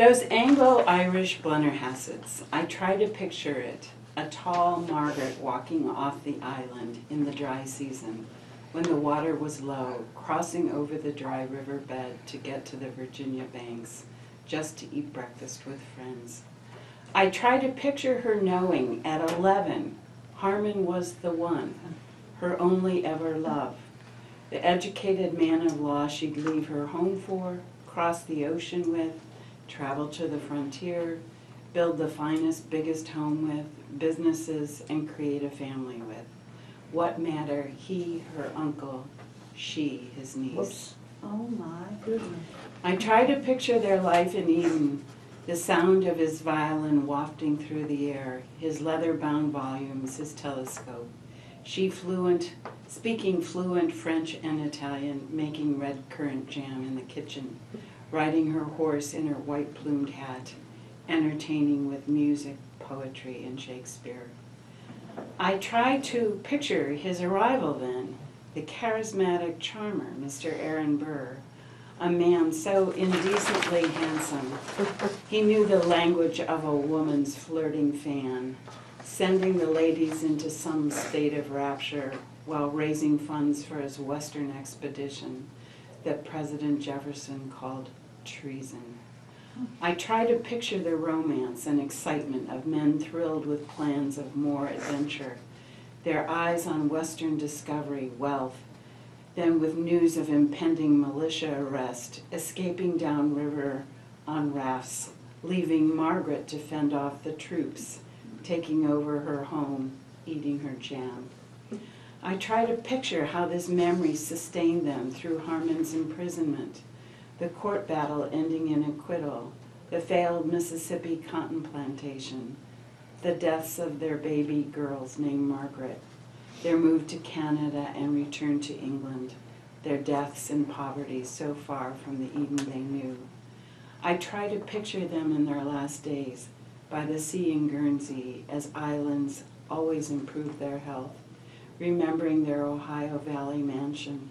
Those Anglo-Irish Blennerhassetts, I try to picture it, a tall Margaret walking off the island in the dry season, when the water was low, crossing over the dry riverbed to get to the Virginia banks, just to eat breakfast with friends. I try to picture her knowing at 11, Harmon was the one, her only ever love, the educated man of law she'd leave her home for, cross the ocean with, travel to the frontier, build the finest, biggest home with, businesses, and create a family with. What matter, he, her uncle, she, his niece. Whoops. Oh my goodness. I try to picture their life in Eden, the sound of his violin wafting through the air, his leather-bound volumes, his telescope. She speaking fluent French and Italian, making red currant jam in the kitchen, riding her horse in her white-plumed hat, entertaining with music, poetry, and Shakespeare. I try to picture his arrival then, the charismatic charmer, Mr. Aaron Burr, a man so indecently handsome. He knew the language of a woman's flirting fan, sending the ladies into some state of rapture while raising funds for his Western expedition that President Jefferson called treason. I try to picture the romance and excitement of men thrilled with plans of more adventure, their eyes on Western discovery, wealth, then with news of impending militia arrest, escaping downriver on rafts, leaving Margaret to fend off the troops, taking over her home, eating her jam. I try to picture how this memory sustained them through Harmon's imprisonment, the court battle ending in acquittal, the failed Mississippi cotton plantation, the deaths of their baby girls named Margaret, their move to Canada and return to England, their deaths in poverty so far from the Eden they knew. I try to picture them in their last days by the sea in Guernsey as islands always improve their health, remembering their Ohio Valley mansion,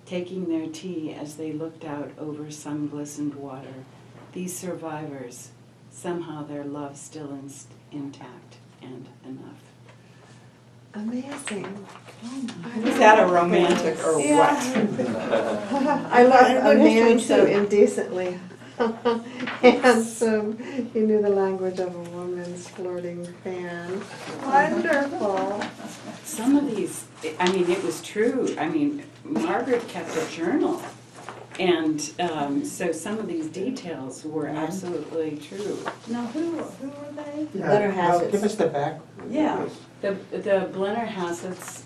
taking their tea as they looked out over sun-glistened water. These survivors, somehow their love still intact and enough. Amazing. Is that a romantic or Yeah. what? I love And a good man history, so too. indecently handsome. He knew the language of a woman's flirting fan. Wonderful. Some of these, I mean, it was true. I mean, Margaret kept a journal. And so some of these details were absolutely true. Now, who were they? Blennerhassetts. Give us the back. Yeah, the Blennerhassetts,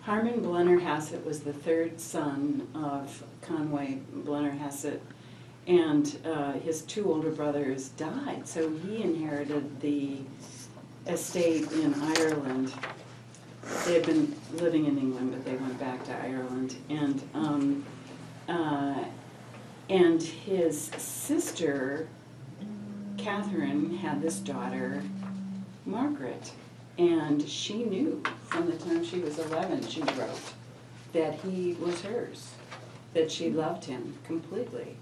Harmon Blennerhassett was the third son of Conway Blennerhassett, and his two older brothers died, so he inherited the estate in Ireland. They had been living in England, but they went back to Ireland, and his sister, Catherine, had this daughter, Margaret, and she knew from the time she was 11, she wrote, that he was hers, that she loved him completely.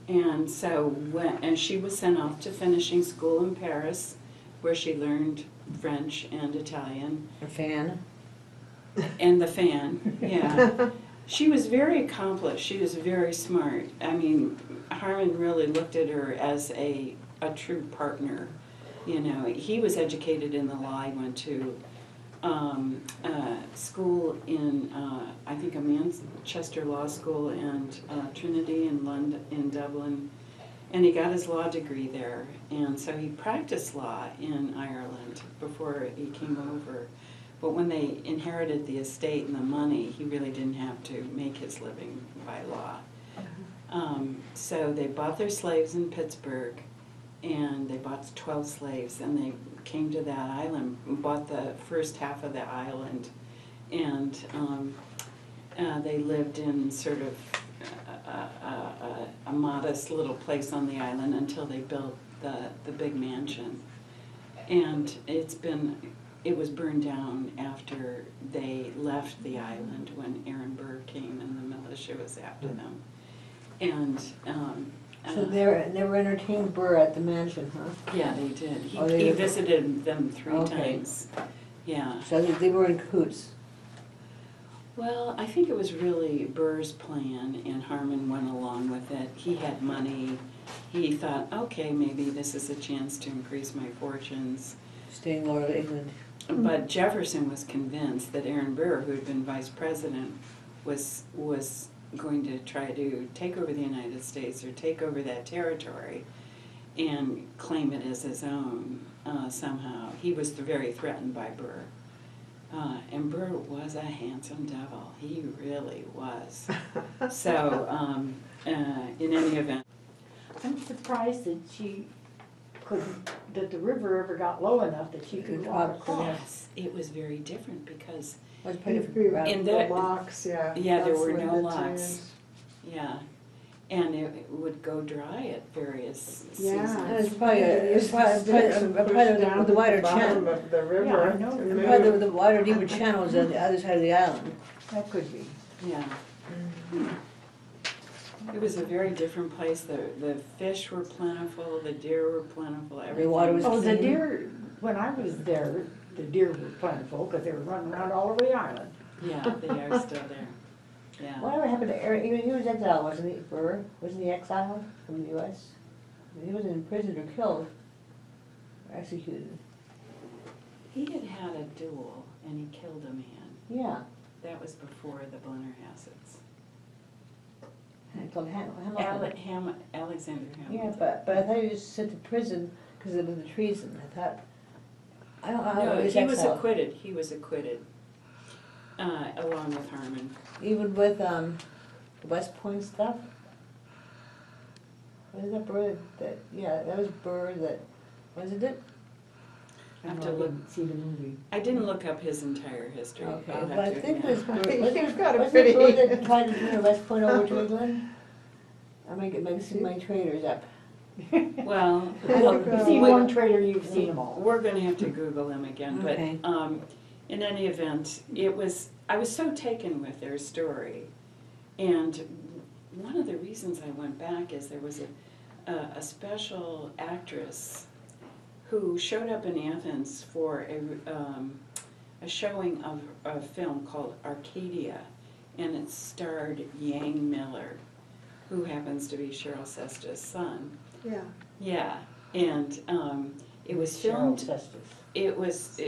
And so and she was sent off to finishing school in Paris, where she learned French and Italian. A fan. And the fan, yeah. She was very accomplished. She was very smart. I mean, Harmon really looked at her as a true partner. You know, he was educated in the law. He went to school in, I think, a Manchester Law School and Trinity in London, in Dublin, and he got his law degree there. And so he practiced law in Ireland before he came over. But when they inherited the estate and the money, he really didn't have to make his living by law. So they bought their slaves in Pittsburgh, and they bought 12 slaves, and they came to that island, bought the first half of the island, and they lived in sort of a modest little place on the island until they built the big mansion. And it was burned down after they left the island when Aaron Burr came and the militia was after them. And So they were entertaining Burr at the mansion, huh? Yeah, they did. Oh, He they- visited them 3 Okay. times. Yeah. So they were in cahoots. Well, I think it was really Burr's plan, and Harmon went along with it. He had money. He thought, okay, maybe this is a chance to increase my fortunes. Staying loyal to England. But Jefferson was convinced that Aaron Burr, who had been vice president, was going to try to take over the United States or take over that territory and claim it as his own somehow. He was very threatened by Burr. And Burr was a handsome devil. He really was. So, in any event. I'm surprised that that the river ever got low enough that she could walk across. Yes, it was very different because, Was pretty In The that- locks, yeah. yeah, there that's were no limited to locks. yeah, and it would go dry at various Yeah. seasons. It's probably the wider channel. Of the river. Yeah, I know. to move. Probably the wider, deeper channels on the other side of the island. That could be. Yeah. It was a very different place. The fish were plentiful, the deer were plentiful, everything. water was Oh, the clean. deer, when I was there, the deer were plentiful because they were running around all over the island. Yeah, they are still there. Yeah. Whatever happened to Eric, he was exiled, wasn't he, Burr? Wasn't he exiled from the US? He wasn't imprisoned or killed, or executed. He had had a duel and he killed a man. Yeah, That was before the Blennerhassetts. called Hamilton. Alexander Hamilton. Yeah, but I thought he was sent to prison because of the treason. I thought, I don't know. No, he he was exiled. acquitted. He was acquitted, along with Harmon. Even with the West Point stuff? Wasn't that Burr yeah, that was Burr that, wasn't it? I have I to look. didn't see the movie. I didn't look up his entire history. Okay, I'll have but I to think it admit. was Burr. You've got a Wasn't it Burr pretty- that tried to bring West Point over to England? I might get my traders up. Well, You've You've seen we- one trailer, you've seen them all. we're gonna have to Google him again, but, Okay. in any event, I was so taken with their story. And one of the reasons I went back is there was a special actress who showed up in Athens for a showing of a film called Arcadia, and it starred Yang Miller, who happens to be Cheryl Sesta's son. Yeah. Yeah, and it was Cheryl filmed. Cestus. It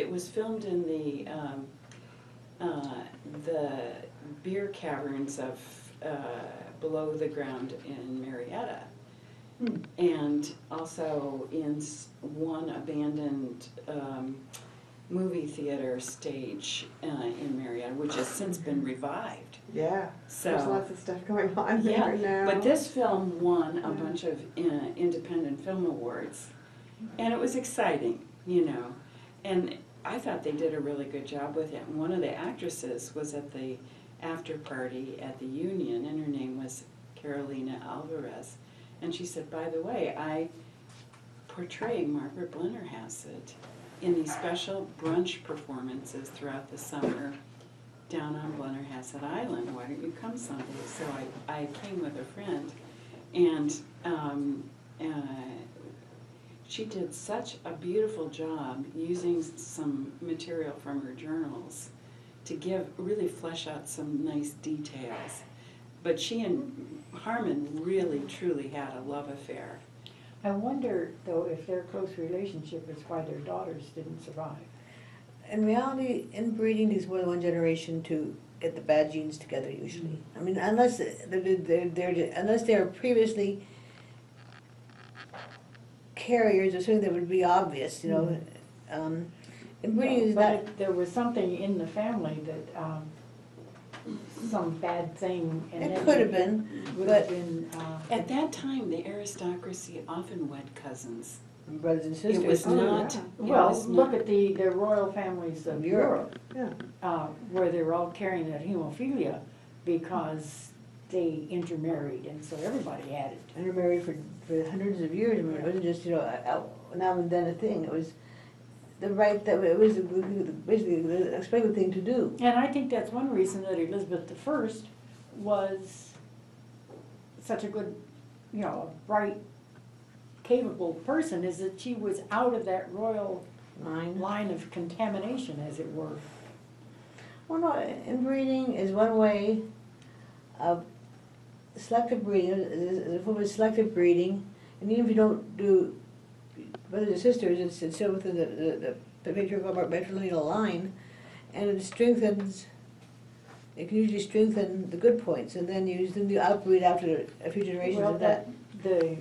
was filmed in the beer caverns of below the ground in Marietta, and also in one abandoned movie theater stage in Marietta, which has since been revived. Yeah. So There's lots of stuff going on yeah, there now. but this film won a Yeah. bunch of independent film awards, and it was exciting, you know. And I thought they did a really good job with it. And one of the actresses was at the after party at the Union, and her name was Carolina Alvarez. And she said, by the way, I portray Margaret Blennerhassett in these special brunch performances throughout the summer down on Blennerhassett Island. Why don't you come someday? So I came with a friend, and she did such a beautiful job using some material from her journals to really flesh out some nice details. But she and Harmon really, truly had a love affair. I wonder, though, if their close relationship is why their daughters didn't survive. In reality, inbreeding takes more than one generation to get the bad genes together usually. I mean, unless they're previously carriers or something that would be obvious, you know. Inbreeding is But not, if there was something in the family that, some bad thing. And it then could have been, Would but have been, At that time, the aristocracy often wed cousins. brothers and sisters. It was Oh, not. yeah. it well, was look not- at the royal families of Europe. Europe, Yeah. where they were all carrying that hemophilia because they intermarried, and so everybody had it. And they're married for hundreds of years. I mean, it wasn't just, you know, now and then a thing. It was the right, that it was basically the expected thing to do. And I think that's one reason that Elizabeth I was such a good you know, a bright, capable person, is that she was out of that royal line of contamination, as it were. Well, no, inbreeding is one way of selective breeding, is a form of selective breeding, and even if you don't do brothers and sisters, it's still within the matrilineal line, and it strengthens, it can usually strengthen the good points, and then use them to outbreed after a few generations Well, of that. the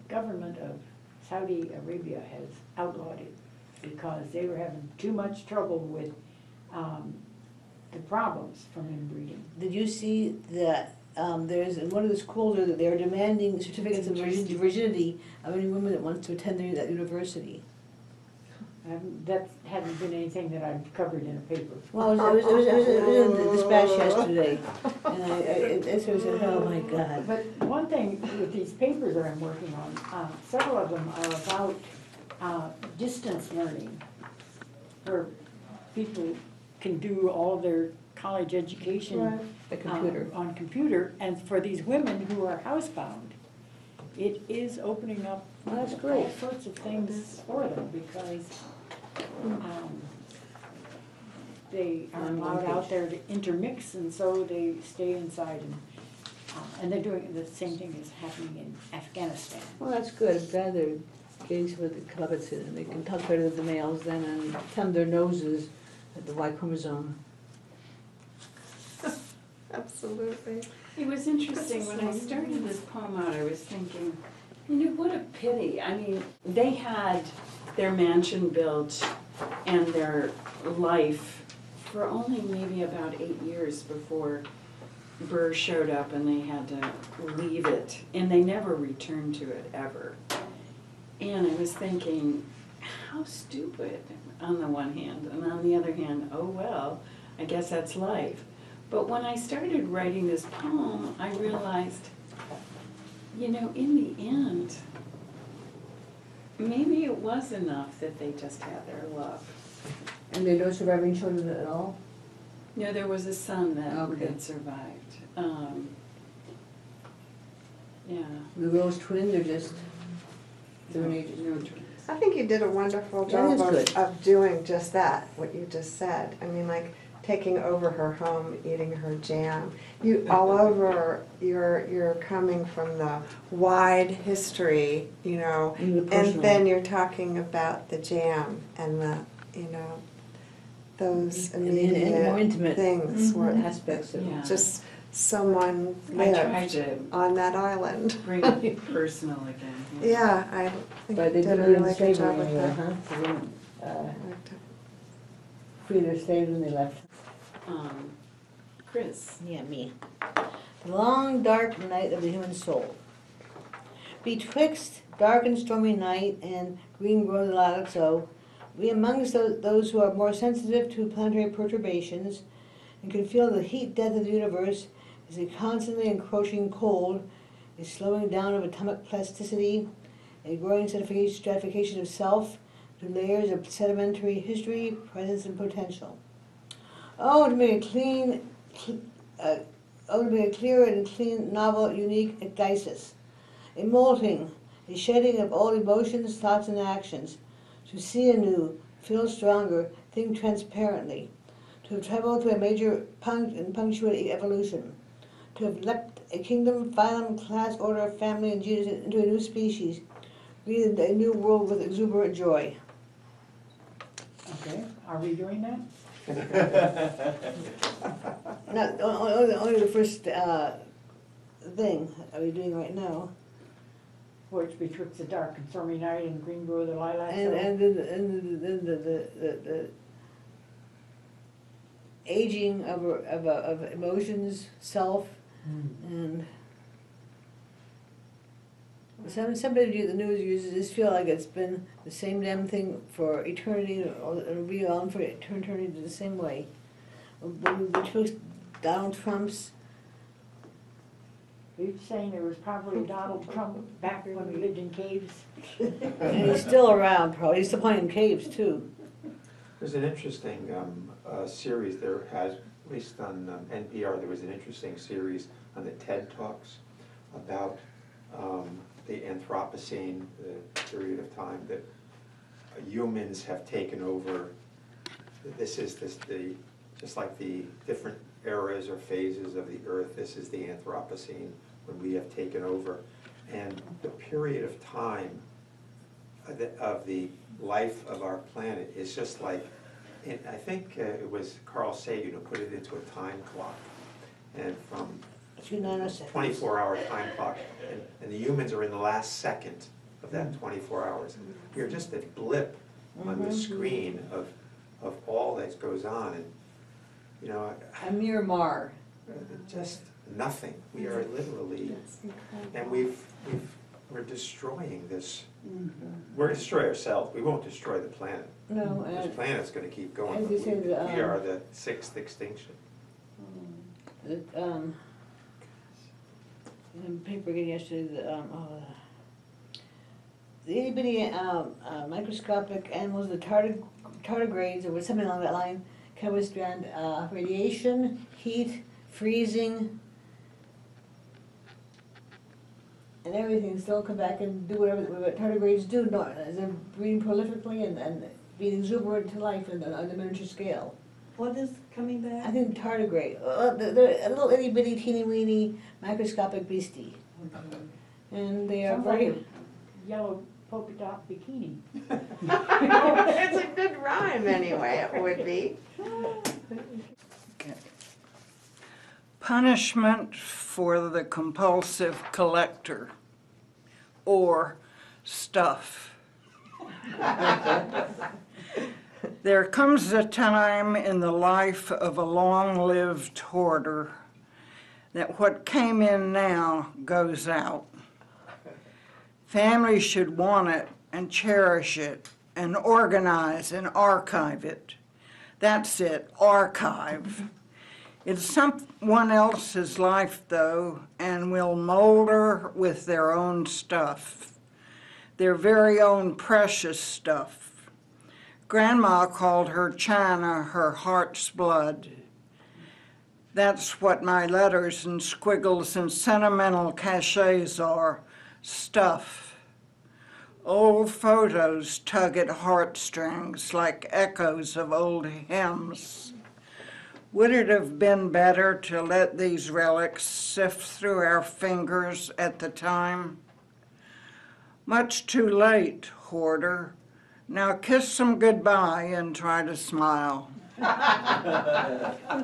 government of Saudi Arabia has outlawed it because they were having too much trouble with the problems from inbreeding. Did you see that there's, in one of the schools, that they're demanding certificates of virginity of any woman that wants to attend that university? That hadn't been anything that I've covered in a paper. Well, it was in the dispatch yesterday, and I sort of said, oh my God. But one thing with these papers that I'm working on, several of them are about distance learning, where people can do all their college education The computer. on computer, and for these women who are housebound, it is opening up Well, that's all great. sorts of things for them, because they are On one allowed out page. there to intermix, and so they stay inside, and they're doing, the same thing is happening in Afghanistan. Well, that's good. I'm glad they're getting some of the comeuppance in, and they can talk better to the males then and thumb their noses at the Y chromosome. Absolutely. It was interesting, when I started this poem out, I was thinking, you know, what a pity. I mean, they had their mansion built and their life for only maybe about 8 years before Burr showed up and they had to leave it. And they never returned to it, ever. And I was thinking, how stupid on the one hand, and on the other hand, oh well, I guess that's life. But when I started writing this poem, I realized, you know, in the end, maybe it was enough that they just had their love. And there are no surviving children at all? No, there was a son Okay. that survived. Yeah. The Rose twins are just different ages? No twins. I think you did a wonderful That job is good. of doing just that, what you just said. I mean, like, taking over her home, eating her jam. You, all over, you're coming from the wide history, you know, And the and personal. then you're talking about the jam and the, you know, those And the more immediate intimate things were aspects of it. Yeah. just someone I tried lived to on that island. bring it personal again. Yeah, I think But you they did a did it in really good job slavery with anyway, that. huh? They didn't I liked it. free their slaves when they left. Chris. Yeah, me. The long dark night of the human soul. Betwixt dark and stormy night and green grown lilacs o, we amongst those who are more sensitive to planetary perturbations and can feel the heat death of the universe as a constantly encroaching cold, a slowing down of atomic plasticity, a growing stratification of self to layers of sedimentary history, presence, and potential. Oh, to make a clear and clean, novel, unique ecdysis, a molting, a shedding of old emotions, thoughts, and actions, to see anew, feel stronger, think transparently, to have traveled to a major punctuate evolution, to have leapt a kingdom, phylum, class, order, family, and genus into a new species, breathed a new world with exuberant joy. Okay, are we doing that? Not, only the first thing are we doing right now. Which betwixt the dark and stormy night and green grow the lilacs. And then the aging of emotions, self, and somebody view the news uses this feel like it's been the same damn thing for eternity, or it'll be on for eternity the same way. Betwixt Donald Trump's. Are you saying there was probably a Donald Trump back when we lived in caves? And he's still around, probably. He's still playing caves too. There's an interesting series there has, at least on NPR, there was an interesting series on the TED Talks. about the Anthropocene, the period of time that humans have taken over. This is just like the different eras or phases of the earth, this is the Anthropocene when we have taken over. And the period of time of the life of our planet is just like, and I think it was Carl Sagan who put it into a time clock. And from 2906. 24-hour time clock, and the humans are in the last second of that 24 hours. We're just a blip on the screen of all that goes on, and you know, A mere mar. just nothing. We are literally, It's incredible. and we're destroying this. We're gonna destroy ourselves. We won't destroy the planet. No, This and planet's gonna keep going. as But you we said, we are the sixth extinction. the, in the paper again yesterday, the itty bitty microscopic animals, the tardigrades, or something along that line, can withstand radiation, heat, freezing, and everything, still come back and do whatever what tardigrades do. No, they're breeding prolifically and being exuberant to life on the miniature scale. What is coming I back? think tardigrade, they're a little itty bitty, teeny weeny, microscopic beastie. And they are Sounds like very, a yellow polka dot bikini. It's a good rhyme anyway, it would be. Punishment for the compulsive collector or stuff. There comes a time in the life of a long-lived hoarder that what came in now goes out. Families should want it and cherish it and organize and archive it. That's it, archive. It's someone else's life, though, and will molder with their own stuff, their very own precious stuff. Grandma called her china her heart's blood. That's what my letters and squiggles and sentimental cachets are, stuff. Old photos tug at heartstrings like echoes of old hymns. Would it have been better to let these relics sift through our fingers at the time? Much too late, hoarder. Now kiss them goodbye and try to smile. the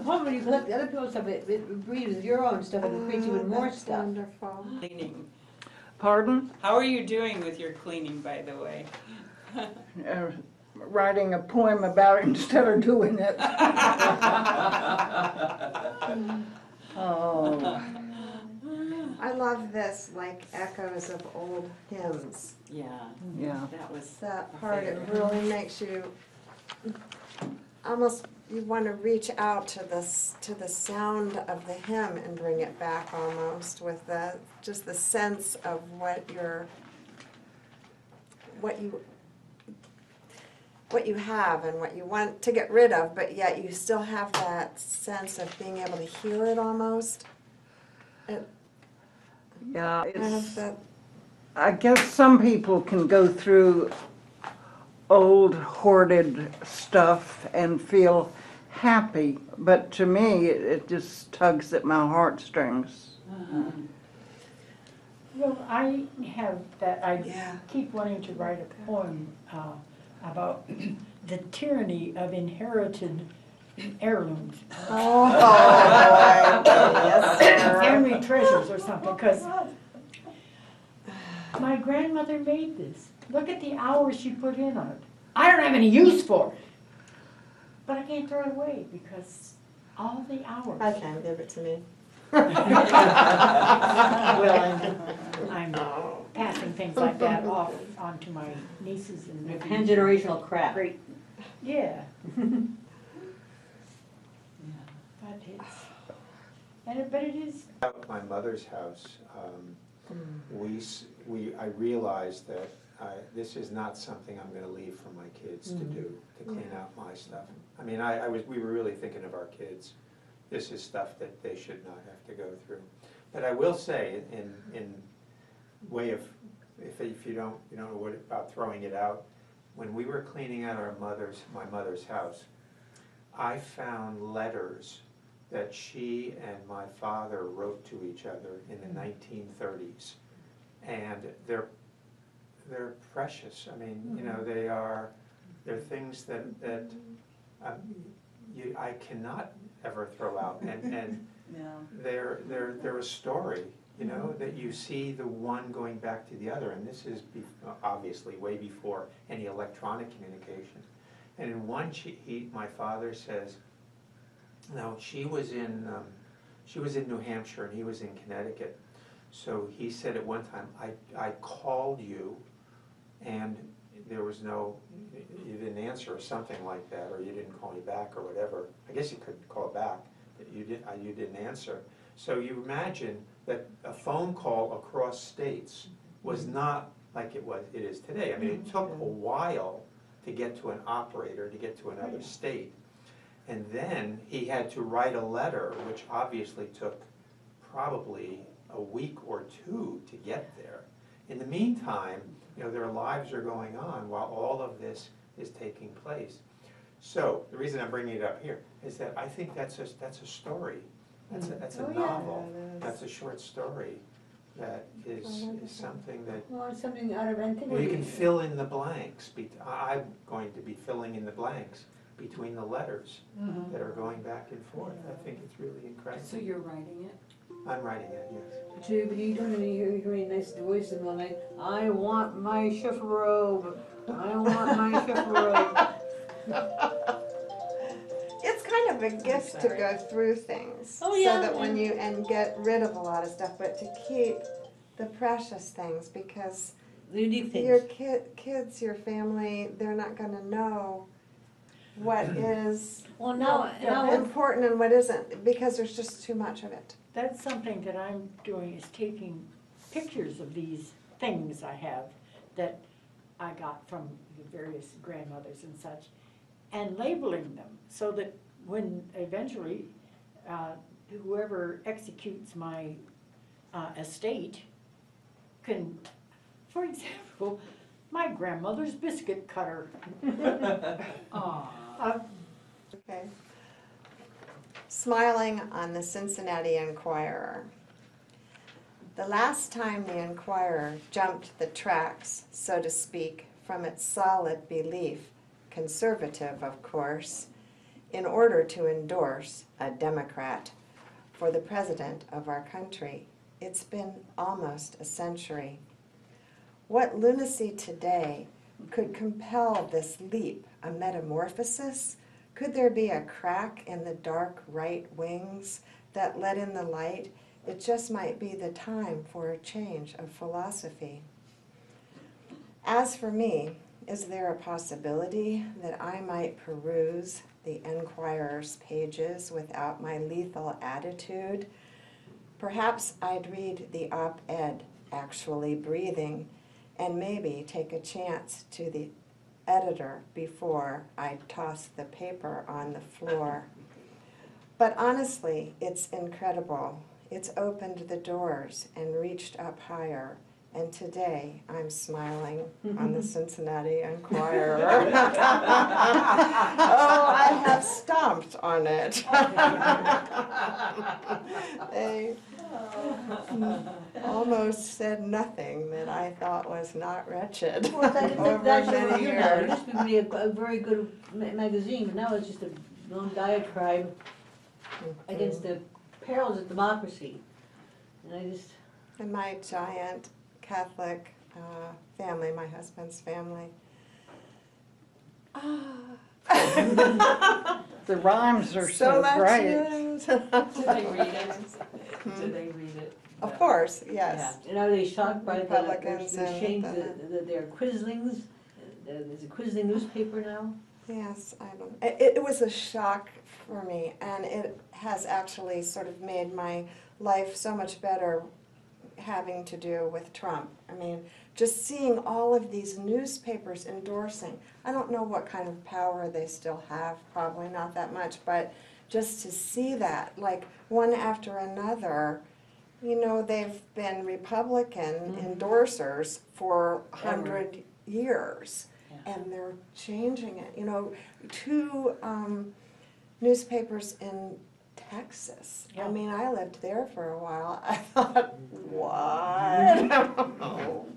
problem when you collect other people's stuff, it breeds your own stuff and it creates even more That's stuff. wonderful. Cleaning. Pardon? How are you doing with your cleaning, by the way? Writing a poem about it instead of doing it. Oh. I love this, like echoes of old hymns. Yeah, Yeah. that was. That a part, it favorite. really makes you, almost, you want to reach out to the sound of the hymn and bring it back almost with just the sense of what you have and what you want to get rid of, but yet you still have that sense of being able to hear it almost. Yeah, Kind of it's, that, I guess some people can go through old hoarded stuff and feel happy, but to me, it just tugs at my heartstrings. Well, I have that, I Yeah. keep wanting to write a poem about the tyranny of inherited heirlooms. oh, boy, yes, sir. Family treasures or something, because my grandmother made this. Look at the hours she put in on it. I don't have any use for it, but I can't throw it away because all the hours. I can, give it to me. Well, I'm passing things like that off onto my nieces and nephews. Pan-generational crap. Great, yeah. But it is, At my mother's house, I realized that this is not something I'm gonna leave for my kids to do, to clean out my stuff. I mean, we were really thinking of our kids. This is stuff that they should not have to go through. But I will say, in way of, if you don't know what about throwing it out, when we were cleaning out my mother's house, I found letters that she and my father wrote to each other in the 1930s. And they're precious. I mean, you know, they're things that I cannot ever throw out. And they're a story, you know, that you see the one going back to the other. And this is obviously way before any electronic communication. And in one, my father says, no, she was in New Hampshire and he was in Connecticut. So he said at one time, I called you and there was you didn't answer or something like that, or you didn't call me back or whatever. I guess you could call back, but you didn't answer. So you imagine that a phone call across states was not like it is today. I mean, it took a while to get to an operator, to get to another state. And then he had to write a letter, which obviously took probably a week or two to get there. In the meantime, you know, their lives are going on while all of this is taking place. So the reason I'm bringing it up here is that I think that's a story. That's a novel. That's a short story that is something that Well, it's something out of you antiquity. can fill in the blanks. I'm going to be filling in the blanks between the letters that are going back and forth. I think it's really incredible. So you're writing it? I'm writing it, yes. Too, but you don't even hear any nice voice in the night. I want my chifforobe. I want my chifforobe. It's kind of a gift to go through things. Oh, yeah. So that when and get rid of a lot of stuff, but to keep the precious things, because The unique things. your kids, your family, they're not gonna know what is Well, now important and what isn't, because there's just too much of it. That's something that I'm doing, is taking pictures of these things I have that I got from the various grandmothers and such, and labeling them so that when eventually whoever executes my estate can, for example, my grandmother's biscuit cutter. Okay. Smiling on the Cincinnati Enquirer. The last time the Enquirer jumped the tracks, so to speak, from its solid belief, conservative of course, in order to endorse a Democrat for the president of our country, it's been almost a century. What lunacy today could compel this leap, a metamorphosis? Could there be a crack in the dark right wings that let in the light? It just might be the time for a change of philosophy. As for me, is there a possibility that I might peruse the Enquirer's pages without my lethal attitude? Perhaps I'd read the op-ed actually breathing and maybe take a chance to the editor before I toss the paper on the floor. But honestly, it's incredible. It's opened the doors and reached up higher. And today, I'm smiling on the Cincinnati Enquirer. Oh, I have stomped on it. They almost said nothing that I thought was not wretched Well, over that's many what you're now. It years. used to be a very good magazine, but now it's just a long diatribe against the perils of democracy. And I just, And my giant Catholic family, my husband's family. The rhymes are So so much great. news. Do they read it? Do they read it? Of course, yes. and are they shocked by the Republicans the and change the- that they're Quislings? There's a Quisling newspaper now? Yes, it was a shock for me, and it has actually sort of made my life so much better having to do with Trump. I mean, just seeing all of these newspapers endorsing, I don't know what kind of power they still have, probably not that much, but just to see that, like one after another, you know, they've been Republican endorsers for 100 years. And they're changing it. You know, two newspapers in Texas. I mean, I lived there for a while. I thought, what?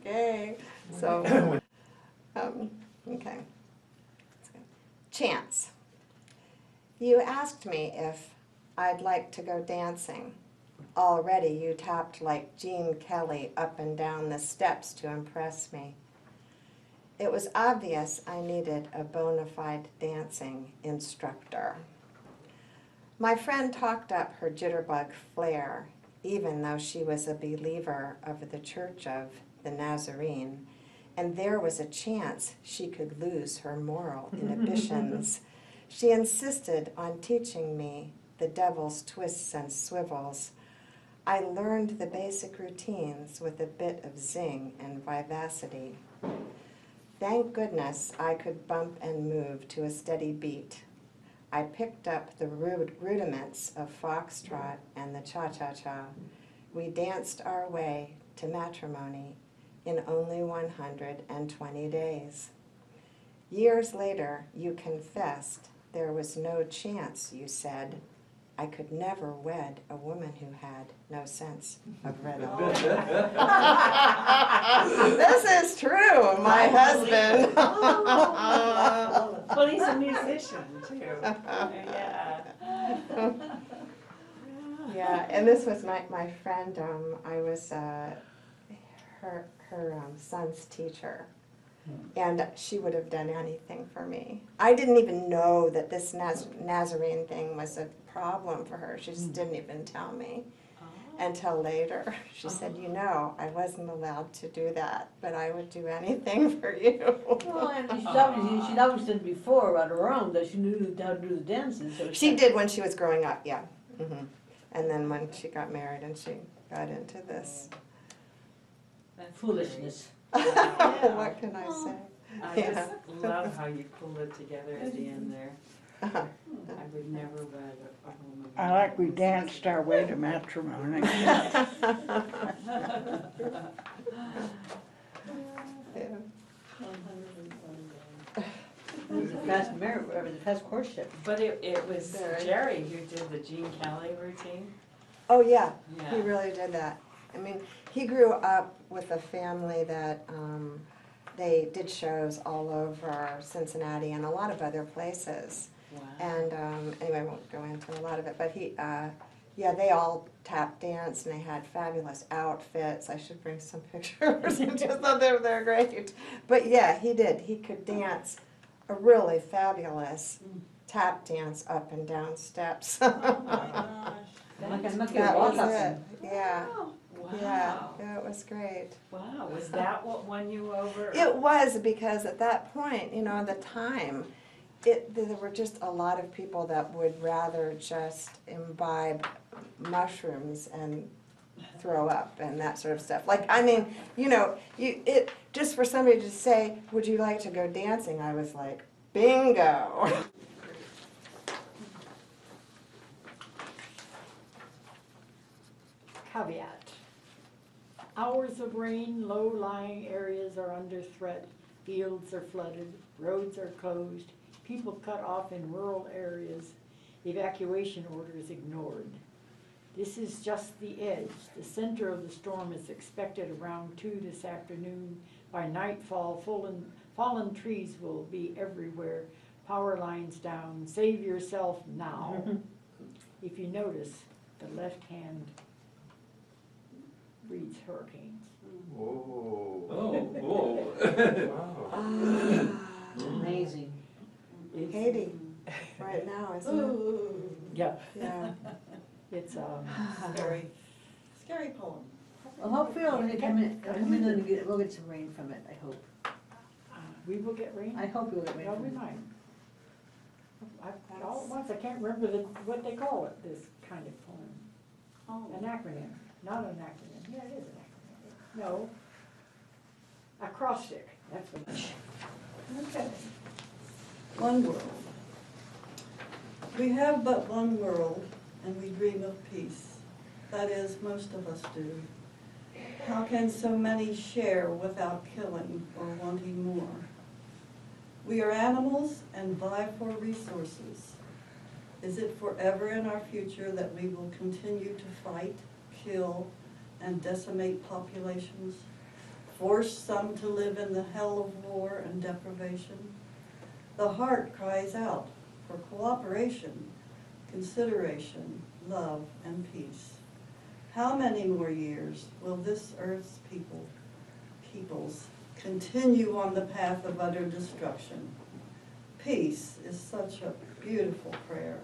Okay. So, okay. Chance. You asked me if I'd like to go dancing. Already you tapped like Gene Kelly up and down the steps to impress me. It was obvious I needed a bona fide dancing instructor. My friend talked up her jitterbug flair, even though she was a believer of the Church of the Nazarene, and there was a chance she could lose her moral inhibitions. She insisted on teaching me the devil's twists and swivels. I learned the basic routines with a bit of zing and vivacity. Thank goodness I could bump and move to a steady beat. I picked up the rudiments of foxtrot and the cha-cha-cha. We danced our way to matrimony in only 120 days. Years later, you confessed there was no chance, you said. I could never wed a woman who had no sense of rhythm. This is true, my husband. Well, he's a musician too. Yeah. Yeah, and this was my friend, I was her son's teacher. And she would have done anything for me. I didn't even know that this Nazarene thing was a problem for her. She just didn't even tell me until later. She said, you know, I wasn't allowed to do that, but I would do anything for you. Well, and she'd obviously done before on her own, that she knew how to do the dances. So She did when she was growing up, yeah. And then when she got married and she got into this. That's foolishness. What can I say? I just love how you pulled it together at the end there. I would never wed a woman. I like we danced our way to matrimony. Yeah. It was a fast marriage, it was a fast courtship. But it was Very. Jerry who did the Gene Kelly routine. Oh, yeah, he Yeah. really did that. I mean, he grew up with a family that they did shows all over Cincinnati and a lot of other places. Wow. And anyway, I won't go into a lot of it, but he, yeah, they all tap danced and they had fabulous outfits. I should bring some pictures. I just thought they're great. But yeah, he did. He could dance a really fabulous tap dance up and down steps. That's Must be That a was walk-up. it. Yeah, Wow. yeah, it was great. Wow. Was that what won you over? It was because at that point, you know, at the time, there were just a lot of people that would rather just imbibe mushrooms and throw up and that sort of stuff. Like, I mean, you know, just for somebody to say, would you like to go dancing? I was like, bingo. Caveat. Hours of rain, low-lying areas are under threat, fields are flooded, roads are closed, people cut off in rural areas, evacuation orders ignored. This is just the edge. The center of the storm is expected around 2 this afternoon. By nightfall, fallen trees will be everywhere, power lines down. Save yourself now. If you notice, the left hand reads hurricanes. Whoa. Oh, Wow. Amazing. Haiti, right now, isn't it? Yeah, Yeah. it's, Scary poem. Well, hopefully it'll come in and we'll get some rain from it, I hope. we will get rain. I hope we'll get rain Well, from we it. might. All at once, I can't remember what they call it, this kind of poem. Oh. An acronym, not an acronym. Yeah, it is an acronym. No. Acrostic, that's what it is. Okay. One world. We have but one world, and we dream of peace. That is, most of us do. How can so many share without killing or wanting more? We are animals and vie for resources. Is it forever in our future that we will continue to fight, kill, and decimate populations? Force some to live in the hell of war and deprivation? The heart cries out for cooperation, consideration, love, and peace. How many more years will this earth's peoples continue on the path of utter destruction? Peace is such a beautiful prayer.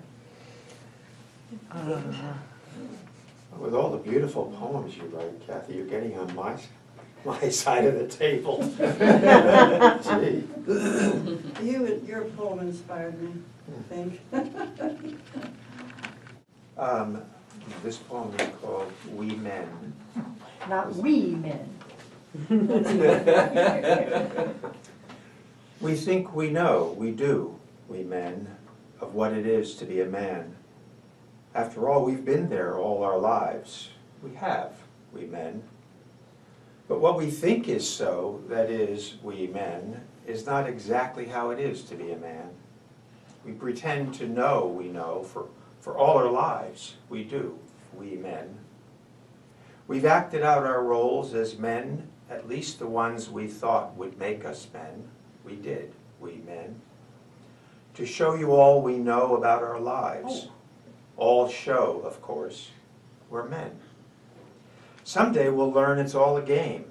With all the beautiful poems you write, Kathy, you're getting on my side of the table. Gee. Your poem inspired me, I think. This poem is called We Men. Not we men. We think we know, we do, we men, of what it is to be a man. After all, we've been there all our lives. We have, we men. But what we think is so, that is, we men, is not exactly how it is to be a man. We pretend to know we know for all our lives. We do, we men. We've acted out our roles as men, at least the ones we thought would make us men. We did, we men. To show you all we know about our lives. All show, of course, we're men. Someday we'll learn it's all a game.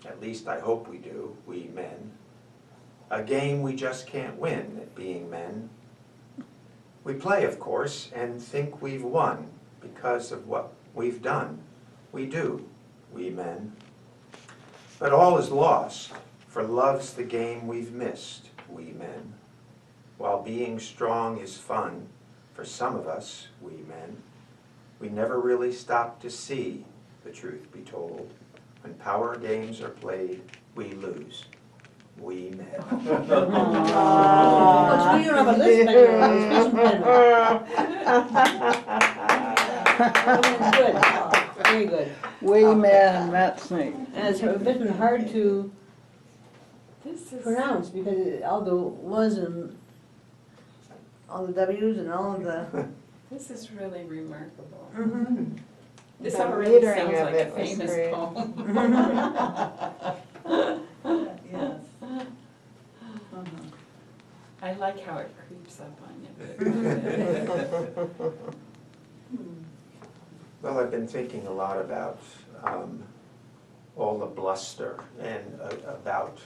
At least I hope we do, we men. A game we just can't win at being men. We play, of course, and think we've won because of what we've done. We do, we men. But all is lost, for love's the game we've missed, we men. While being strong is fun, for some of us, we men, we never really stop to see, the truth be told. When power games are played, we lose, we men. Oh, so you don't have a list anymore, it's good, very good. We men, that's neat. And it's been hard to This is. pronounce because all the was and all the W's and all of the. This is really remarkable. Mhm. This The already metering sounds of like it a was famous great. poem. Yes. I like how it creeps up on you. Well, I've been thinking a lot about all the bluster and about,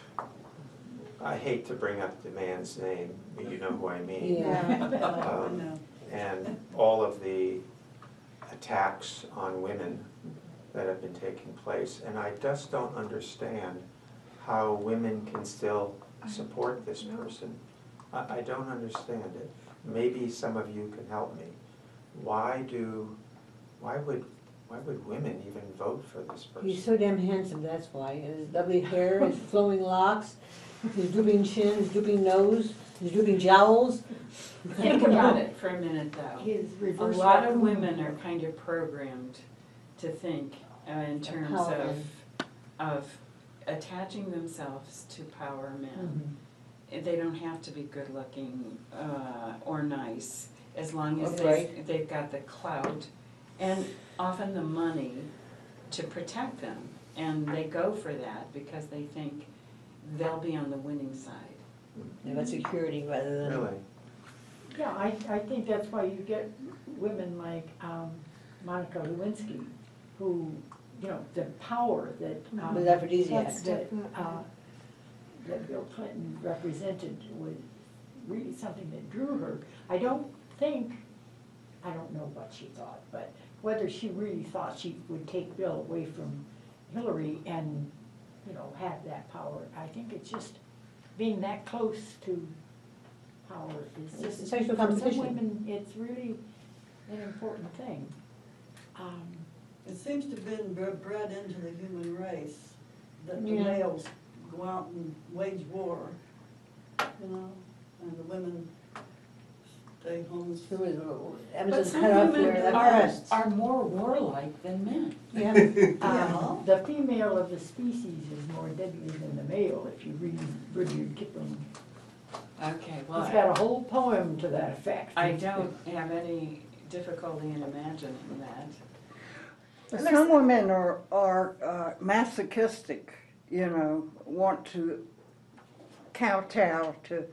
I hate to bring up the man's name, but you know who I mean. Yeah. And all of the attacks on women that have been taking place. And I just don't understand how women can still support this person. I don't understand it. Maybe some of you can help me. Why would women even vote for this person? He's so damn handsome, that's why. His lovely hair, his flowing locks, his drooping chin, his drooping nose, his drooping jowls. Think about it for a minute, though. His A reverse. lot of raccoon. women are kind of programmed to think in terms Power. of attaching themselves to power men. Mhm. They don't have to be good looking or nice, as long as Right. they've got the clout and often the money to protect them. And they go for that because they think they'll be on the winning side. Yeah, about security rather than. Really? Yeah, I think that's why you get women like Monica Lewinsky, who, you know, the power that. With aphrodisiac. That Bill Clinton represented was really something that drew her. I don't know what she thought, but whether she really thought she would take Bill away from Hillary and, you know, have that power. I think it's just being that close to power is just. It's sexual for competition. some women, it's really an important thing. It seems to have been bred into the human race, that the Yeah. males go out and wage war, you know, and the women Stay home. There was But Amazon's some cut off women their are, breasts. are more warlike than men. Yeah. The female of the species is more deadly than the male, if you read Rudyard Kipling. Okay, He's got a whole poem to that effect. I don't have any difficulty in imagining that. Some women are masochistic, you know, want to kowtow to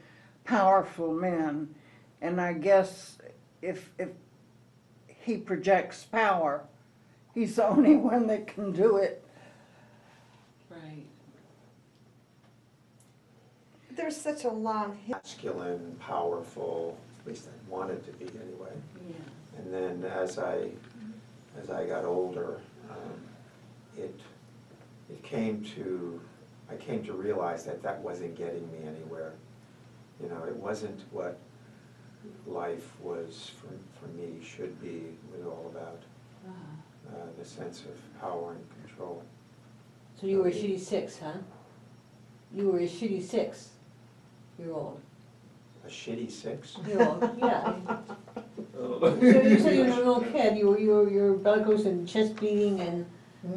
powerful men. And I guess if he projects power, he's the only one that can do it. Right. There's such a long history. Masculine, powerful, at least I wanted to be anyway. Yeah. And then as I got older, it came to, I came to realize that that wasn't getting me anywhere. You know, it wasn't what life was for me should be, was all about, the sense of power and control. So you were a shitty 6, huh? You were a shitty 6-year-old. A shitty 6? Year-old, yeah. So you said you were a little kid, you were bellicose and chest beating and,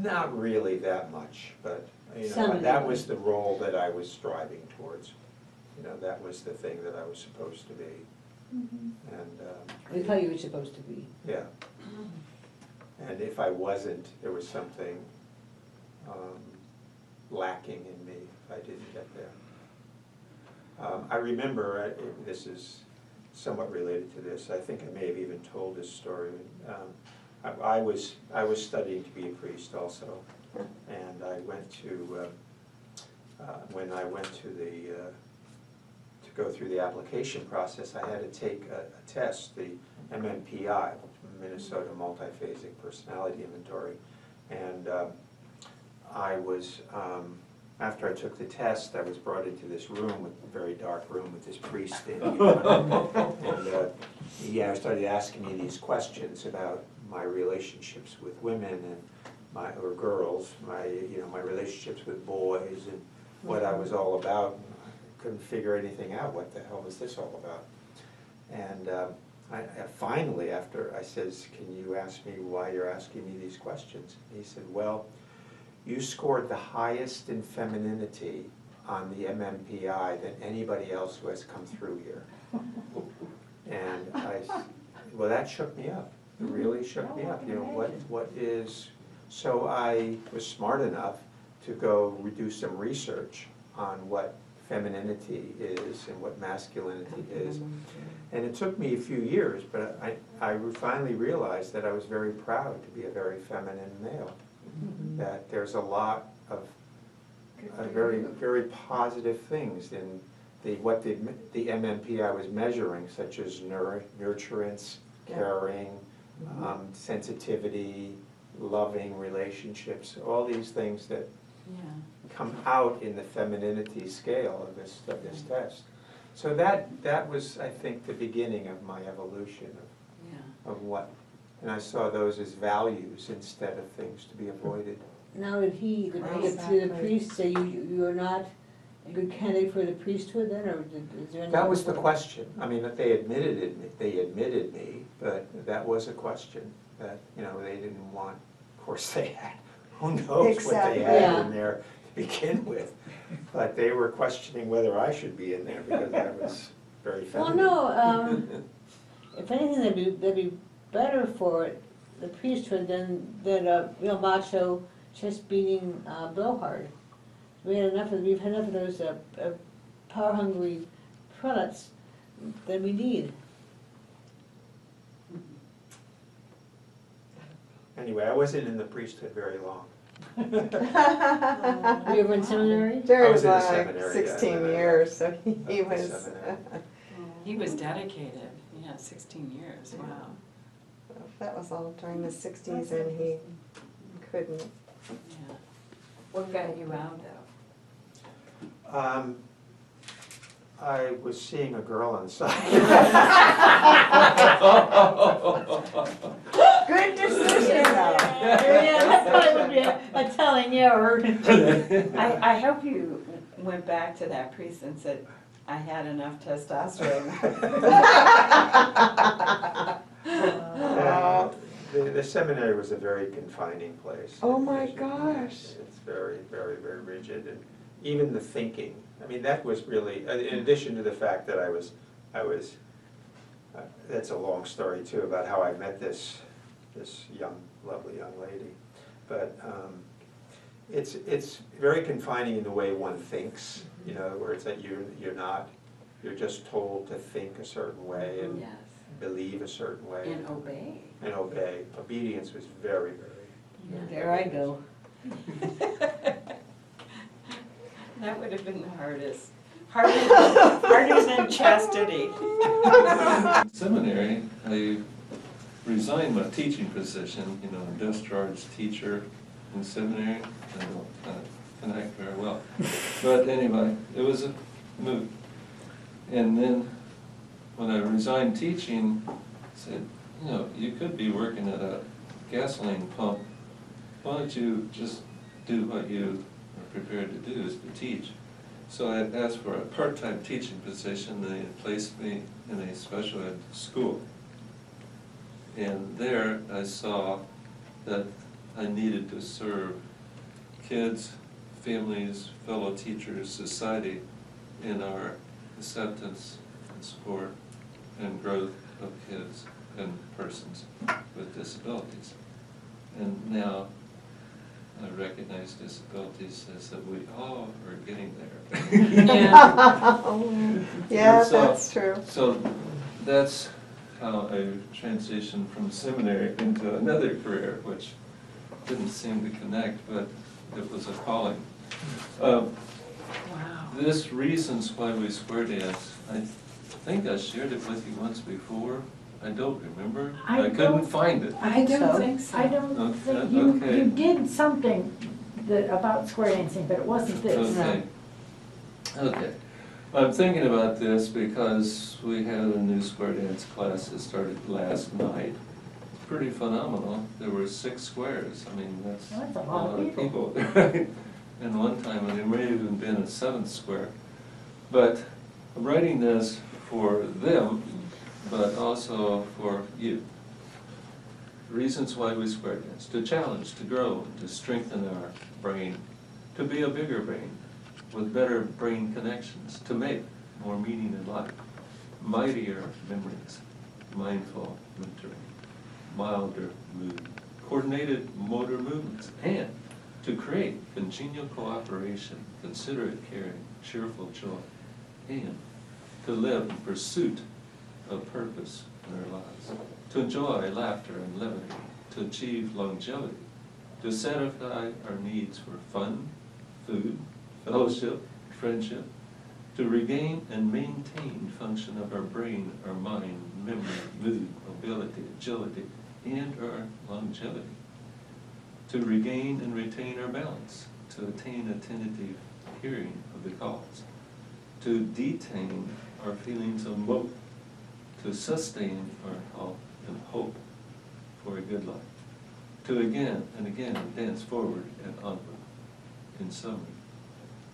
Not really that much, but, you Some know, of that it. was the role that I was striving towards. You know, that was the thing that I was supposed to be. And, we thought you were supposed to be. yeah. And if I wasn't, there was something lacking in me if I didn't get there. I remember, this is somewhat related to this, I think I may have even told this story. I was studying to be a priest also, and I went to, when I went to to go through the application process, I had to take a test, the MMPI, Minnesota Multiphasic Personality Inventory. And I was, after I took the test, I was brought into this room, a very dark room with this priest standing in front of me. And he started asking me these questions about my relationships with women and or girls, my relationships with boys and what I was all about. I couldn't figure anything out. What the hell was this all about? And I finally, after I says, can you ask me why you're asking me these questions? And he said, well, you scored the highest in femininity on the MMPI than anybody else who has come through here. And well, that shook me up. It really shook me up. You know, what is, so I was smart enough to go do some research on what femininity is and what masculinity is. And it took me a few years, but I finally realized that I was very proud to be a very feminine male. That there's a lot of very, very positive things in what the MMPI was measuring, such as nurturance, caring, sensitivity, loving relationships, all these things that come out in the femininity scale of this test. So that was, I think, the beginning of my evolution of what, and I saw those as values instead of things to be avoided. Now did the priest say you are not a good candidate for the priesthood then, or is there any? That was the question. I mean, that they admitted me, but that was a question that, you know, they didn't want, of course they had, who knows what they Exactly. had in there to begin with. But they were questioning whether I should be in there because I was very feminine. Well, no, if anything, that'd be better for the priesthood than a real macho, chest-beating blowhard. We've had enough of those power-hungry prelates that we need. Anyway, I wasn't in the priesthood very long. Were you ever in seminary? I Jerry was was in the like seminary, yeah, 16 and then I years, so he the was. seminary. He was dedicated, 16 years, wow. That was all during the 60s, and he couldn't. Yeah. What got you out though? I was seeing a girl on the side. Good decision, though. Yeah, that probably would be a telling error. I hope you went back to that priest and said, I had enough testosterone. The seminary was a very confining place. Oh my As you- gosh. It's very, very, very rigid, and even the thinking, I mean, that was really, in addition to the fact that I was, that's a long story too, about how I met this lovely young lady. But it's very confining in the way one thinks, you know, where it's that you're just told to think a certain way and Yes, believe a certain way. and obey. And obey. Obedience was very, very. There I go. That would have been the hardest. Harder than chastity. Seminary, I resigned my teaching position, you know, a discharged teacher in seminary. I don't connect very well. But anyway, it was a move. And then when I resigned teaching, I said, you know, you could be working at a gasoline pump. Why don't you just do what you are prepared to do, is to teach. So I asked for a part-time teaching position. They placed me in a special ed school. And there I saw that I needed to serve kids, families, fellow teachers, society in our acceptance and support and growth of kids and persons with disabilities. And now I recognize disabilities as that we all are getting there. Yeah, So- that's true. So that's how I transitioned from seminary into another career, which didn't seem to connect, but it was a calling. Wow. This Reasons Why We Square Dance, I think I shared it with you once before. I don't remember. I I couldn't don't- find it. I don't think so. I don't Okay, think, you okay. did something about square dancing, but it wasn't this. Okay. Okay. I'm thinking about this because we had a new square dance class that started last night. It's pretty phenomenal. There were 6 squares. I mean, that's That's a lot of people. right? And one time, there may have even been a 7th square. But I'm writing this for them, but also for you. Reasons why we square dance: to challenge, to grow, to strengthen our brain, to be a bigger brain with better brain connections, to make more meaning in life, mightier memories, mindful mentoring, milder mood, coordinated motor movements, and to create congenial cooperation, considerate caring, cheerful joy, and to live in pursuit of purpose in our lives, to enjoy laughter and levity, to achieve longevity, to satisfy our needs for fun, food, fellowship, friendship, to regain and maintain function of our brain, our mind, memory, mood, mobility, agility, and our longevity, to regain and retain our balance, to attain attentive hearing of the cause, to detain our feelings of woe, to sustain our health and hope for a good life, to again and again dance forward and onward. In summary,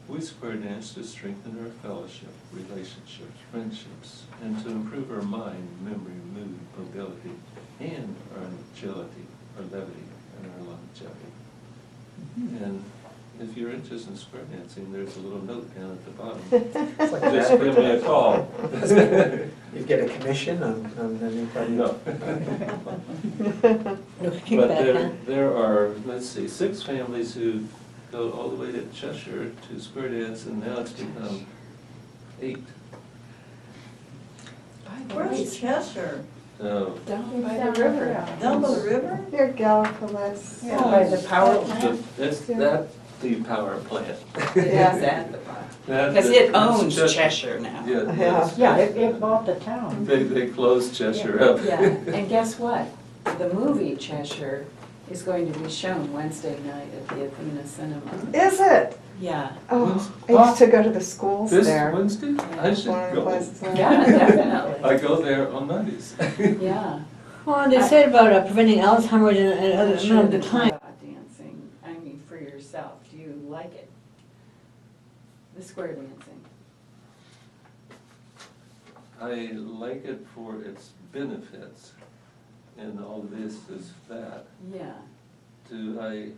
we square dance to strengthen our fellowship, relationships, friendships, and to improve our mind, memory, mood, mobility, and our agility, our levity, and our longevity. And if you're interested in square dancing, there's a little note down at the bottom. Just give me a call. You get a commission on anybody? No. No But kickback, huh? there are, let's see, 6 families who go all the way to Cheshire to square dance, and now it's become 8. Where's Cheshire? So, Down by the river. Down by the river? Near Gallipolis. Yeah, by the power plant. that's the power plant. Yeah. Because it owns Cheshire now. Yeah, Yeah. yes. Yeah, it bought the town. They closed Cheshire up. Yeah, and guess what? The movie Cheshire is going to be shown Wednesday night at the Athena Cinema. Is it? Yeah, Oh, I used to go to the schools This there. Wednesday? I It's should one of the go. places I- yeah, definitely. I go there on Mondays. Yeah. Well, they said about preventing Alzheimer's and I'm other not sure at the the time. dancing, I mean, for yourself, do you like it? The square dancing? I like it for its benefits, and all this is that. Yeah. Do I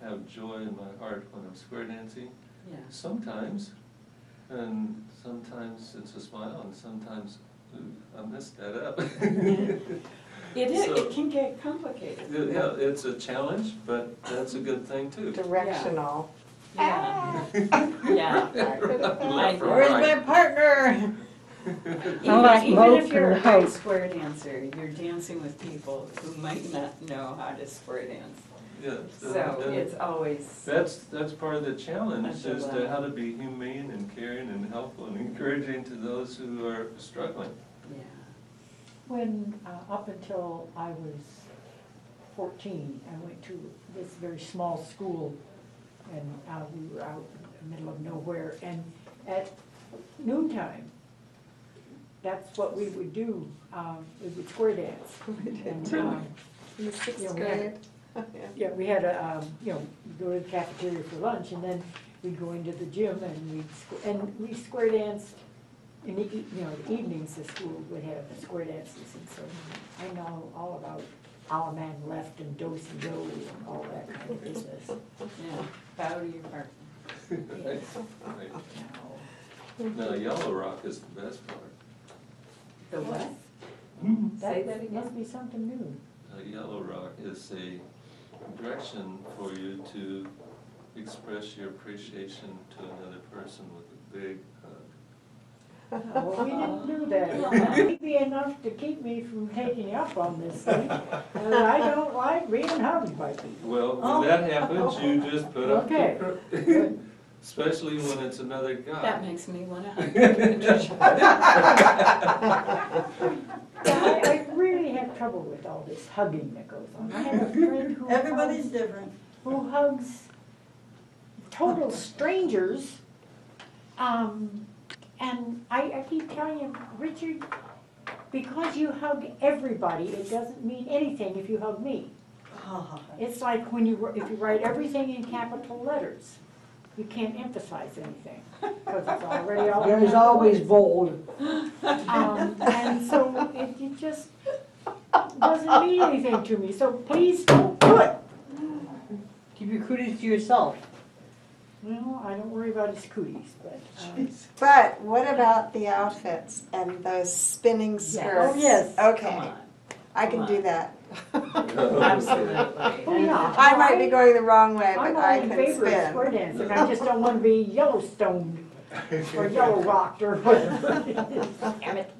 have joy in my heart when I'm square dancing? Yeah. Sometimes, and sometimes it's a smile, and sometimes, ooh, I messed that up. It is, So- it can get complicated. Yeah, it's a challenge, but that's a good thing too. Directional. Yeah. Yeah. Left or Where's my right. partner? Even, like even Mope if you're a and great Hope. square dancer, you're dancing with people who might not know how to square dance. Yeah, So and it's always, that's part of the challenge, That's a is to lot. how to be humane and caring and helpful and encouraging to those who are struggling. yeah. When, up until I was 14, I went to this very small school, and we were out in the middle of nowhere, and at noontime, that's what we would do, we would square dance. And, In the sixth Yeah, we grade. yeah, we had a, go to the cafeteria for lunch, and then we'd go into the gym, and we square danced in the, the evenings, the school would have square dances, and so I know all about Our Man Left and Do-Si-Do and all that kind of business. Yeah, bow to your partner. Right, right. Now, Yellow Rock is the best part. The what? Say that That again? must be something new. Yellow Rock is a direction for you to express your appreciation to another person with a big hug. Well, we didn't do that. It'd be enough to keep me from taking you up on this thing. And I don't like being hugged by people. Well, when that happens, you just put up Okay. the, especially when it's another guy. That makes me wanna hug you, Patricia. I really have trouble with all this hugging that goes on. I have a friend who Everybody's different. who hugs total strangers. And I keep telling him, Richard, because you hug everybody, it doesn't mean anything if you hug me. It's like when if you write everything in capital letters, you can't emphasize anything, because it's already all. There's always bold. And so it just doesn't mean anything to me, so please don't do it. Keep your cooties to yourself. Well, I don't worry about his cooties, but. But what about the outfits and those spinning skirts? Oh, yes. Come Okay, on, I can do that. absolutely. Oh, yeah. I might be going the wrong way, I'm but all I in can favor of square spin. dancing, I just don't want to be Yellowstone or Yellow Rocked or whatever it is. Damn it.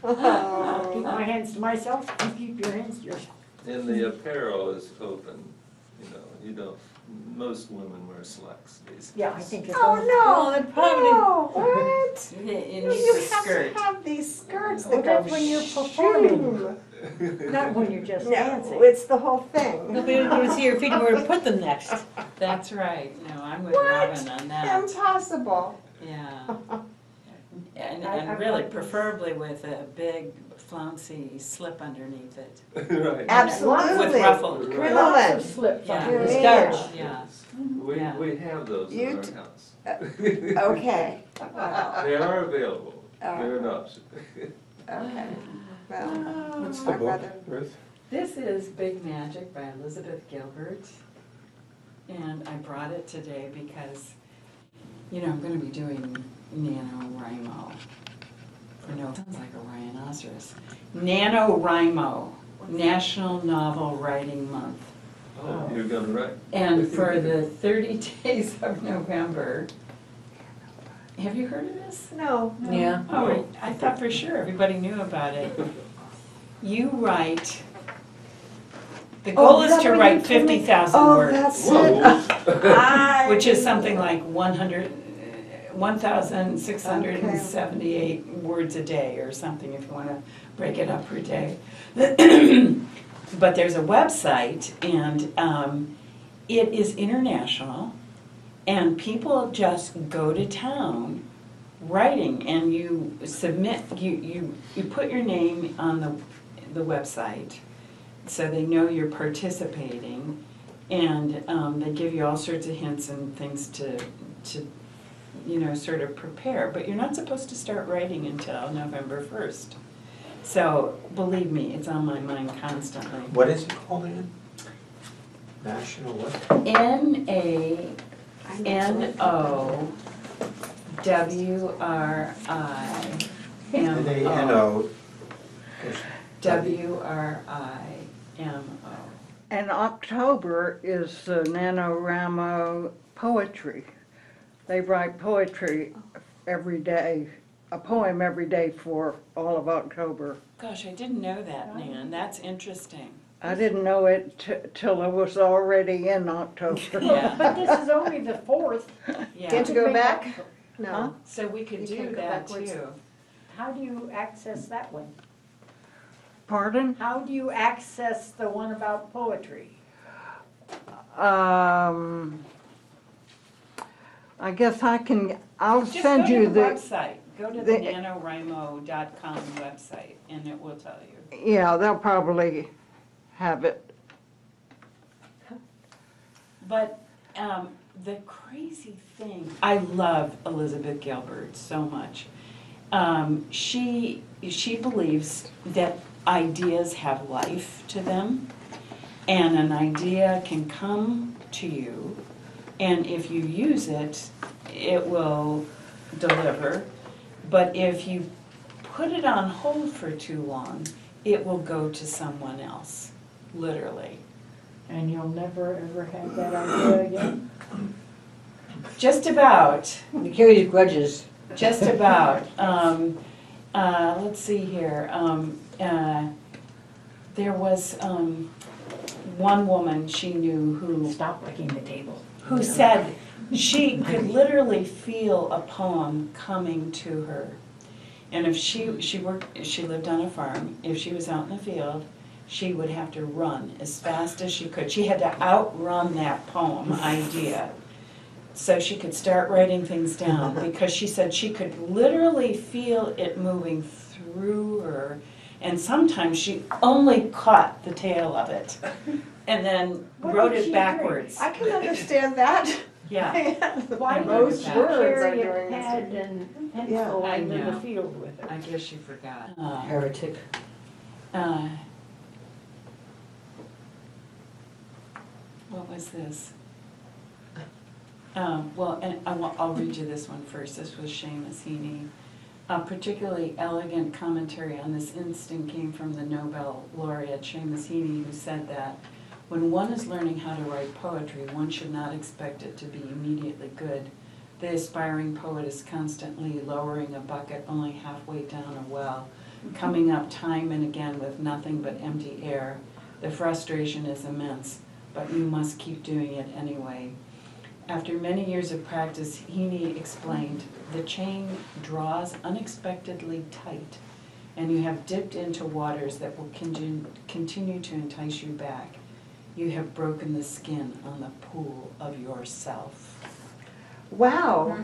I'll keep my hands to myself, you keep your hands to yourself. And the apparel is open, you don't, most women wear slacks these days. Yeah, I think it's. Oh, Well, they're no, probably- no, what? You need You the have skirt. to have these skirts Well, that go that's when you're performing. shoo. Not when you're just No, dancing. it's the whole thing. Nobody will even see your feet and where to put them next. That's right, no, I'm with What? Robin on that, Impossible. yeah. And, I- and I've really got this. preferably with a big flouncy slip underneath it. Right. Absolutely. With ruffled. Right. Crinoline. Lots of slips Yeah. on this. Yeah. Starch. Yeah. We, we have those in You our t- house. Okay, They are available, Oh. they're an option. okay. Well, What's the I'd book, rather- Ruth? This is Big Magic by Elizabeth Gilbert. And I brought it today because, I'm gonna be doing NaNoWriMo. Sounds like a rhinoceros. NaNoWriMo, National Novel Writing Month. Oh, you're gonna write. And for the 30 days of November, have you heard of this? no. Yeah. Oh, I thought for sure everybody knew about it. You write, the goal is to write 50,000 Oh, words, that's it. Whoa. which is something like 1,678 words a day or something if you want to break it up per day. But there's a website and it is international and people just go to town writing and you submit, you put your name on the website so they know you're participating and they give you all sorts of hints and things to sort of prepare, but you're not supposed to start writing until November 1st. So, believe me, it's on my mind constantly. What is it called again? National what? NANOWRIMO. N-A-N-O. WRIMO. And October is the NaNoWriMo poetry. They write poetry every day, a poem every day for all of October. Gosh, I didn't know that, Nan. That's interesting. I didn't know it till it was already in October. Yeah. But this is only the 4th. Yeah. Can't you go back? No. So we could You do can't go that backwards. too. How do you access that one? Pardon? How do you access the one about poetry? I guess I'll Just send go you to the the, website. Go to the NaNoWriMo.com website and it will tell you. yeah, they'll probably have it. But the crazy thing, I love Elizabeth Gilbert so much. She believes that ideas have life to them, and an idea can come to you, and if you use it, it will deliver. But if you put it on hold for too long, it will go to someone else, literally. And you'll never ever have that idea again? Just about. You carry these grudges. Just about. Let's see here. There was one woman she knew Stop licking the table. who said she could literally feel a poem coming to her. And if she lived on a farm, if she was out in the field, she would have to run as fast as she could. She had to outrun that poem idea so she could start writing things down, because she said she could literally feel it moving through her, and sometimes she only caught the tail of it and then What wrote did it she backwards. I can understand that. Yeah, Why Most didn't words you are carry a doing this. pad and pencil I into the know. field with her? I guess she forgot. Heretic. What was this? Well, and I'll read you this one first. This was Seamus Heaney. A particularly elegant commentary on this instinct came from the Nobel laureate Seamus Heaney, who said that when one is learning how to write poetry, one should not expect it to be immediately good. The aspiring poet is constantly lowering a bucket only halfway down a well, coming up time and again with nothing but empty air. The frustration is immense, but you must keep doing it anyway. After many years of practice, Heaney explained, the chain draws unexpectedly tight, and you have dipped into waters that will continue to entice you back. You have broken the skin on the pool of yourself. Wow,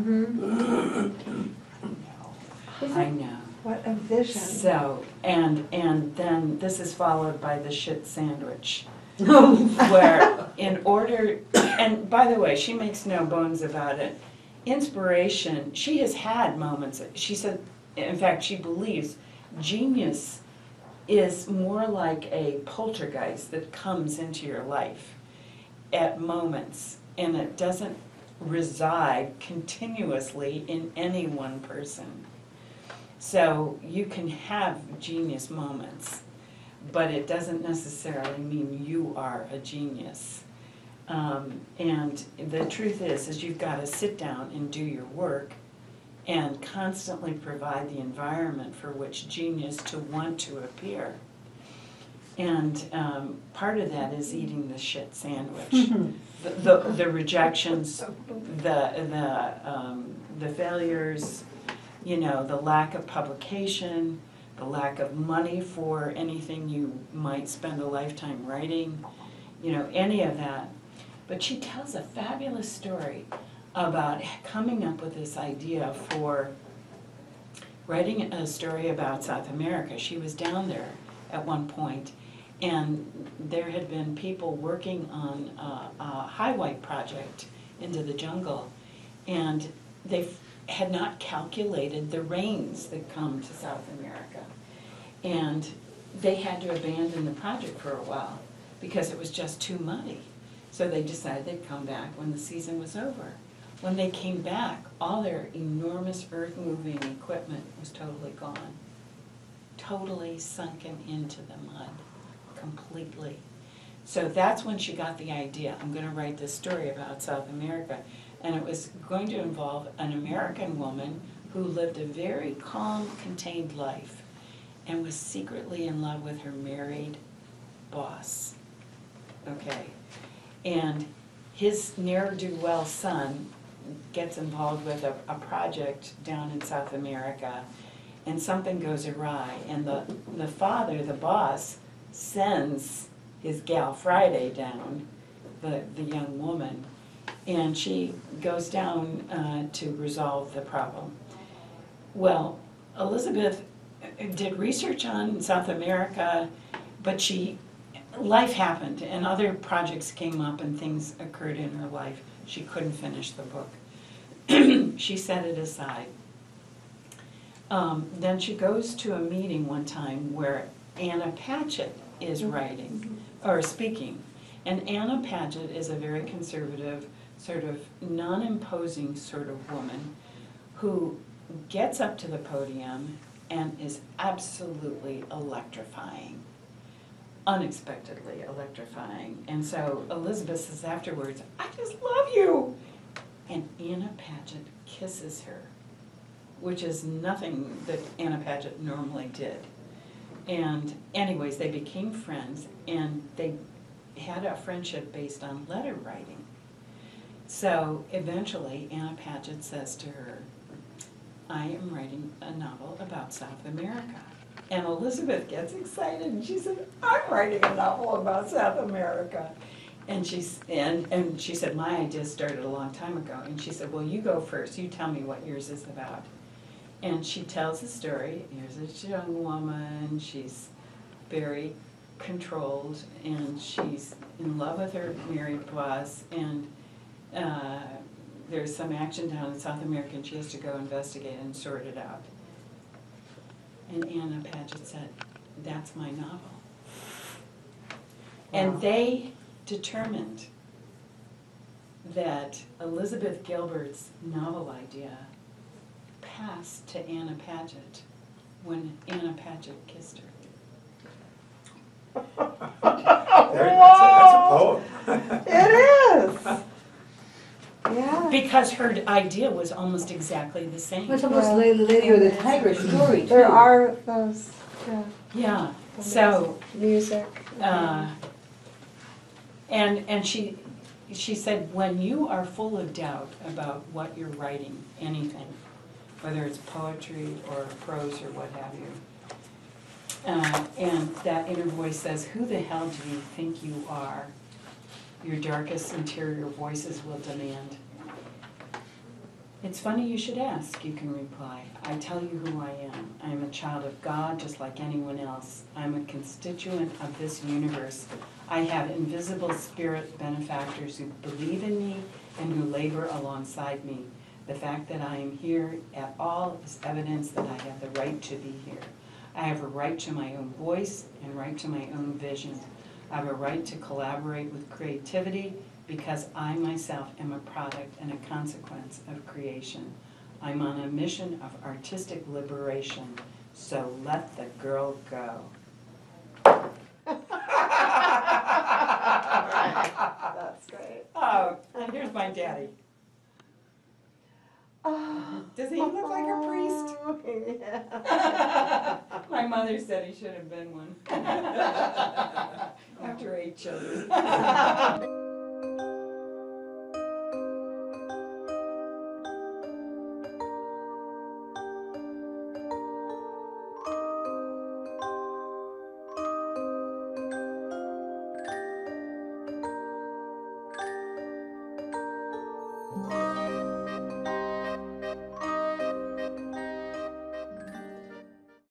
I know. what a vision. So, and then this is followed by the shit sandwich. Where in order, and by the way, she makes no bones about it, inspiration, she has had moments, she said, in fact, she believes genius is more like a poltergeist that comes into your life at moments, and it doesn't reside continuously in any one person. So you can have genius moments, but it doesn't necessarily mean you are a genius. And the truth is you've got to sit down and do your work and constantly provide the environment for which genius to want to appear. And part of that is eating the shit sandwich. The rejections, the failures, you know, the lack of publication, the lack of money for anything you might spend a lifetime writing, you know, any of that. But she tells a fabulous story about coming up with this idea for writing a story about South America. She was down there at one point, and there had been people working on a highway project into the jungle, and they had not calculated the rains that come to South America. And they had to abandon the project for a while because it was just too muddy. So they decided they'd come back when the season was over. When they came back, all their enormous earth-moving equipment was totally gone. Totally sunken into the mud, completely. So that's when she got the idea, I'm gonna write this story about South America. And it was going to involve an American woman who lived a very calm, contained life and was secretly in love with her married boss. Okay. And his ne'er-do-well son gets involved with a project down in South America, and something goes awry. And the father, the boss, sends his gal Friday down, the young woman, and she goes down to resolve the problem. Well, Elizabeth did research on South America, but life happened and other projects came up and things occurred in her life. She couldn't finish the book. She set it aside. Then she goes to a meeting one time where Anna Patchett is writing, or speaking. And Anna Patchett is a very conservative, sort of non-imposing sort of woman who gets up to the podium and is absolutely electrifying, unexpectedly electrifying. And so Elizabeth says afterwards, I just love you. And Anna Patchett kisses her, which is nothing that Anna Patchett normally did. And anyways, they became friends, and they had a friendship based on letter writing. So eventually Anna Patchett says to her, I am writing a novel about South America. And Elizabeth gets excited and she said, I'm writing a novel about South America. And she said, my idea started a long time ago. And she said, well, you go first. You tell me what yours is about. And she tells the story. Here's this young woman. She's very controlled, and she's in love with her married boss. And there's some action down in South America, and she has to go investigate and sort it out. And Anna Patchett said, that's my novel. And they determined that Elizabeth Gilbert's novel idea passed to Anna Patchett when Anna Patchett kissed her. That's a poem. It is. Yeah. Because her idea was almost exactly the same. It's almost like the Lady or the Tiger story, too. There are those, yeah, Yeah, so, music. and she said, when you are full of doubt about what you're writing, anything, whether it's poetry or prose or what have you, and that inner voice says, who the hell do you think you are? Your darkest interior voices will demand. It's funny you should ask, you can reply. I tell you who I am. I am a child of God just like anyone else. I am a constituent of this universe. I have invisible spirit benefactors who believe in me and who labor alongside me. The fact that I am here at all is evidence that I have the right to be here. I have a right to my own voice and right to my own vision. I have a right to collaborate with creativity because I myself am a product and a consequence of creation. I'm on a mission of artistic liberation, so let the girl go. That's great. Oh, and here's my daddy. Oh. Does he look like a priest? Yeah. My mother said he should have been one. After 8 children.